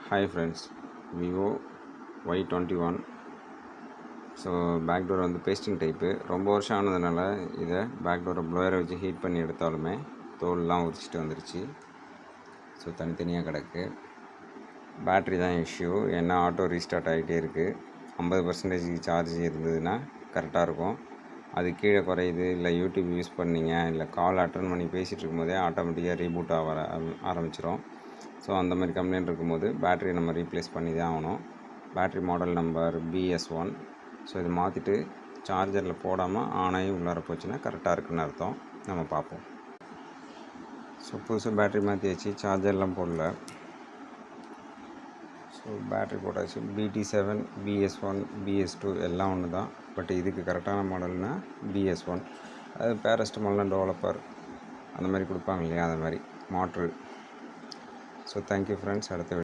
Hi friends, Vivo Y21. So back door வந்து pasting type. ரொம்ப வருஷம் ஆனதுனால இதை பேக் டோரை ப்ளோயரை வச்சு ஹீட் பண்ணி எடுத்தாலுமே தோல்லாம் உரிச்சிட்டு வந்துருச்சு. ஸோ தனித்தனியாக கிடக்கு. பேட்ரி தான் இஷ்யூ. ஏன்னா ஆட்டோ ரீஸ்டார்ட் ஆகிட்டே இருக்குது. 50% சார்ஜ் இருந்ததுன்னா கரெக்டாக இருக்கும். அது கீழே குறையுது, இல்லை யூடியூப் யூஸ் பண்ணிங்க, இல்லை கால் அட்டன் பண்ணி பேசிகிட்டு இருக்கும்போதே ஆட்டோமேட்டிக்காக ரீபூட் ஆரம்பிச்சிடும். ஸோ அந்த மாதிரி கம்ப்ளைண்ட் இருக்கும்போது பேட்டரி நம்ம ரீப்ளேஸ் பண்ணி தான் ஆகணும். Battery model number BS1. So இது மாற்றிட்டு சார்ஜரில் போடாமல் ஆனாகி உள்ளார போச்சுன்னா கரெக்டாக இருக்குன்னு அர்த்தம். நம்ம பார்ப்போம். ஸோ புதுசாக பேட்ரி மாற்றியாச்சு, சார்ஜர்லாம் போடல. ஸோ பேட்ரி போட்டாச்சு. BT7, BS1, BS2 எல்லாம் ஒன்று தான். பட் இதுக்கு கரெக்டான மாடல்னால் BS1. அது பேரஸ்டமால்லாம் டெவலப்பர் அந்த மாதிரி கொடுப்பாங்க இல்லையா, அந்த மாதிரி மாற்று. So thank you friends. அடுத்த